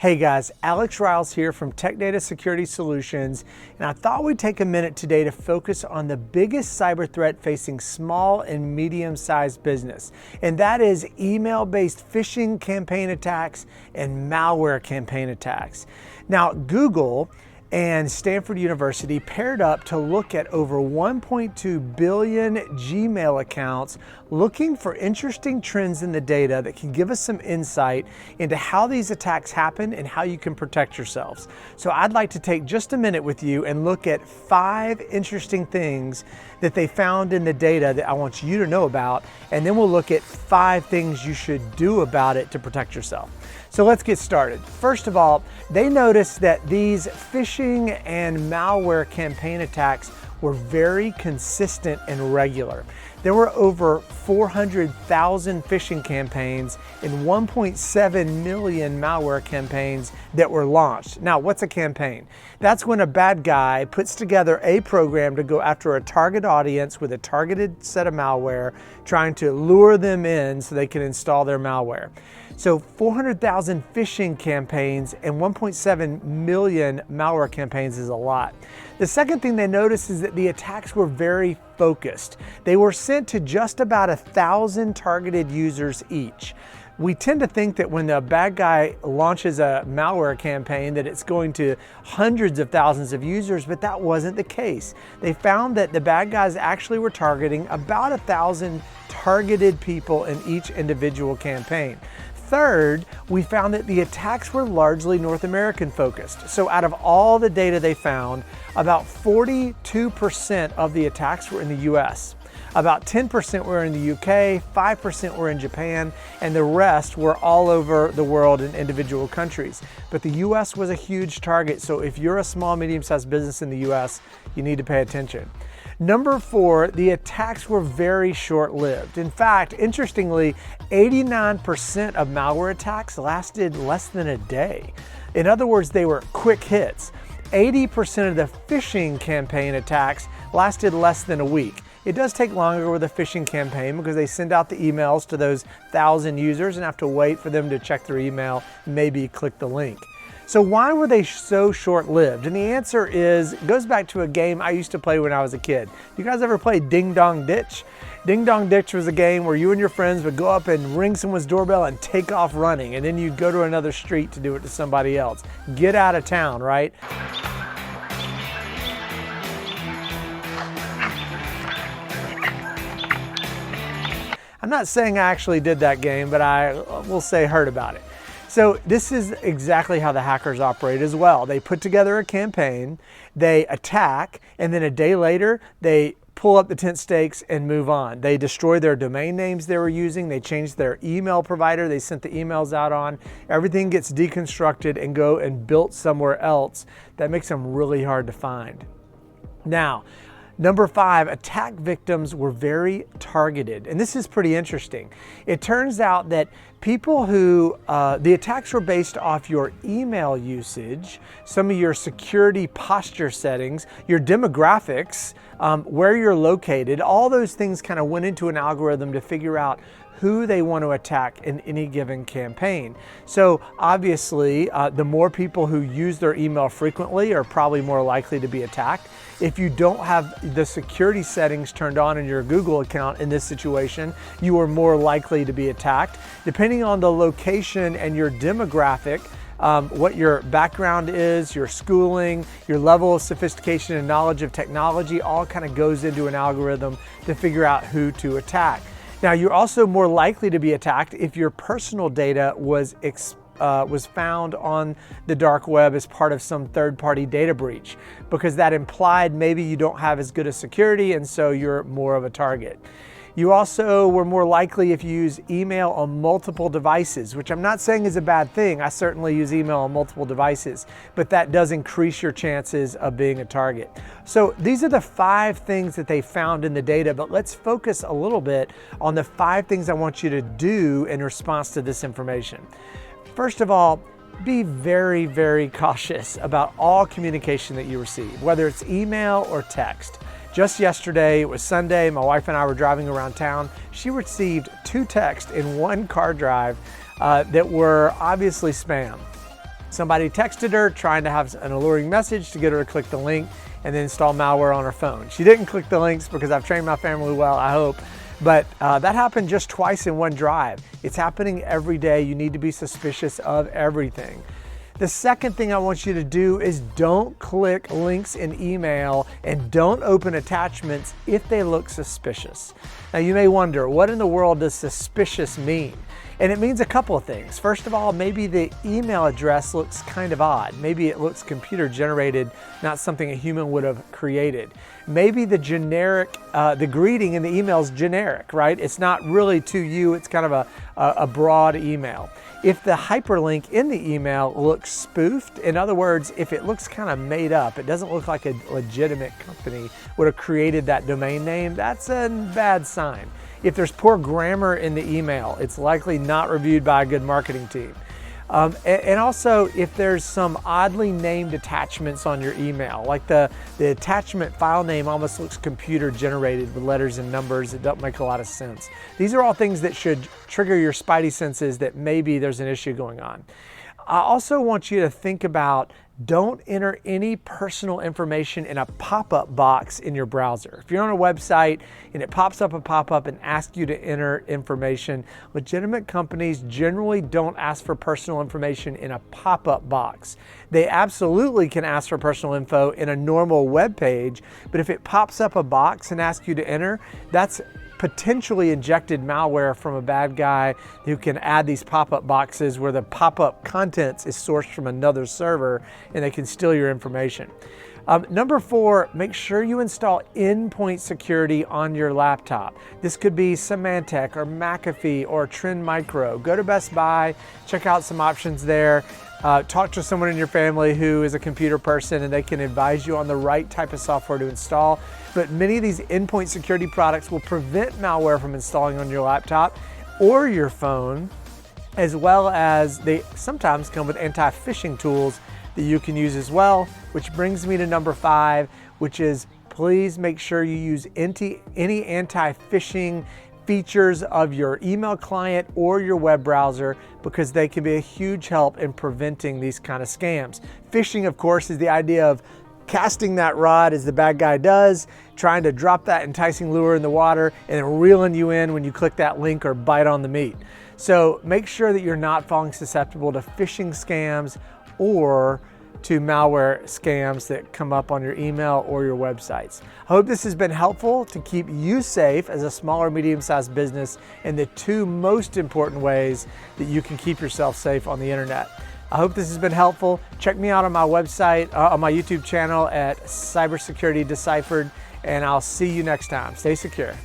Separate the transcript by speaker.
Speaker 1: Hey guys, Alex Riles here from Tech Data Security Solutions, and I thought we'd take a minute today to focus on the biggest cyber threat facing small and medium-sized business, and that is email-based phishing campaign attacks and malware campaign attacks. Now, Google and Stanford University paired up to look at over 1.2 billion Gmail accounts, looking for interesting trends in the data that can give us some insight into how these attacks happen and how you can protect yourselves. So I'd like to take just a minute with you and look at 5 interesting things that they found in the data that I want you to know about, and then we'll look at 5 things you should do about it to protect yourself. So let's get started. First of all, they noticed that these phishing and malware campaign attacks were very consistent and regular. There were over 400,000 phishing campaigns and 1.7 million malware campaigns that were launched. Now, what's a campaign? That's when a bad guy puts together a program to go after a target audience with a targeted set of malware, trying to lure them in so they can install their malware. So 400,000 phishing campaigns and 1.7 million malware campaigns is a lot. The second thing they noticed is that the attacks were very focused. They were sent to just about 1,000 targeted users each. We tend to think that when the bad guy launches a malware campaign that it's going to hundreds of thousands of users, but that wasn't the case. They found that the bad guys actually were targeting about 1,000 targeted people in each individual campaign. Third, we found that the attacks were largely North American focused. So out of all the data they found, about 42% of the attacks were in the US. About 10% were in the UK, 5% were in Japan, and the rest were all over the world in individual countries. But the US was a huge target, so if you're a small, medium-sized business in the US, you need to pay attention. Number 4, the attacks were very short-lived. In fact, interestingly, 89% of malware attacks lasted less than a day. In other words, they were quick hits. 80% of the phishing campaign attacks lasted less than a week. It does take longer with a phishing campaign because they send out the emails to those 1,000 users and have to wait for them to check their email, maybe click the link. So why were they so short-lived? And the answer is, it goes back to a game I used to play when I was a kid. You guys ever play Ding Dong Ditch? Ding Dong Ditch was a game where you and your friends would go up and ring someone's doorbell and take off running, and then you'd go to another street to do it to somebody else. Get out of town, right? I'm not saying I actually did that game, but I will say heard about it. So this is exactly how the hackers operate as well. They put together a campaign, they attack, and then a day later, they pull up the tent stakes and move on. They destroy their domain names they were using, they change their email provider they sent the emails out on. Everything gets deconstructed and go and built somewhere else. That makes them really hard to find. Now, number 5, attack victims were very targeted. And this is pretty interesting. It turns out that people who, the attacks were based off your email usage, some of your security posture settings, your demographics, where you're located, all those things kind of went into an algorithm to figure out who they want to attack in any given campaign. So obviously, the more people who use their email frequently are probably more likely to be attacked. If you don't have the security settings turned on in your Google account in this situation, you are more likely to be attacked. Depending on the location and your demographic, what your background is, your schooling, your level of sophistication and knowledge of technology, all kind of goes into an algorithm to figure out who to attack. Now, you're also more likely to be attacked if your personal data was found on the dark web as part of some third-party data breach, because that implied maybe you don't have as good a security and so you're more of a target. You also were more likely if you use email on multiple devices, which I'm not saying is a bad thing. I certainly use email on multiple devices, but that does increase your chances of being a target. So these are the 5 things that they found in the data, but let's focus a little bit on the 5 things I want you to do in response to this information. First of all, be very, very cautious about all communication that you receive, whether it's email or text. Just yesterday, it was Sunday, my wife and I were driving around town. She received 2 texts in one car drive that were obviously spam. Somebody texted her trying to have an alluring message to get her to click the link and then install malware on her phone. She didn't click the links because I've trained my family well, I hope. But that happened just twice in one drive. It's happening every day. You need to be suspicious of everything. The second thing I want you to do is don't click links in email and don't open attachments if they look suspicious. Now you may wonder, what in the world does suspicious mean? And it means a couple of things. First of all, maybe the email address looks kind of odd. Maybe it looks computer generated, not something a human would have created. Maybe the greeting in the email is generic, right? It's not really to you, it's kind of a broad email. If the hyperlink in the email looks spoofed, in other words, if it looks kind of made up, it doesn't look like a legitimate company would have created that domain name, that's a bad sign. If there's poor grammar in the email, it's likely not reviewed by a good marketing team. And also, if there's some oddly named attachments on your email, like the attachment file name almost looks computer generated with letters and numbers, it doesn't make a lot of sense. These are all things that should trigger your spidey senses that maybe there's an issue going on. I also want you to think about, don't enter any personal information in a pop-up box in your browser. If you're on a website and it pops up a pop-up and asks you to enter information, legitimate companies generally don't ask for personal information in a pop-up box. They absolutely can ask for personal info in a normal web page, but if it pops up a box and asks you to enter, that's potentially injected malware from a bad guy who can add these pop-up boxes where the pop-up contents is sourced from another server and they can steal your information. Number 4, make sure you install endpoint security on your laptop. This could be Symantec or McAfee or Trend Micro. Go to Best Buy, check out some options there. Talk to someone in your family who is a computer person and they can advise you on the right type of software to install. But many of these endpoint security products will prevent malware from installing on your laptop or your phone, as well as they sometimes come with anti-phishing tools that you can use as well, which brings me to number 5, which is please make sure you use any anti-phishing features of your email client or your web browser, because they can be a huge help in preventing these kind of scams. Phishing, of course, is the idea of casting that rod as the bad guy does, trying to drop that enticing lure in the water and then reeling you in when you click that link or bite on the meat. So make sure that you're not falling susceptible to phishing scams or to malware scams that come up on your email or your websites. I hope this has been helpful to keep you safe as a small or medium-sized business in the 2 most important ways that you can keep yourself safe on the internet. I hope this has been helpful. Check me out on my website, on my YouTube channel at Cybersecurity Deciphered, and I'll see you next time. Stay secure.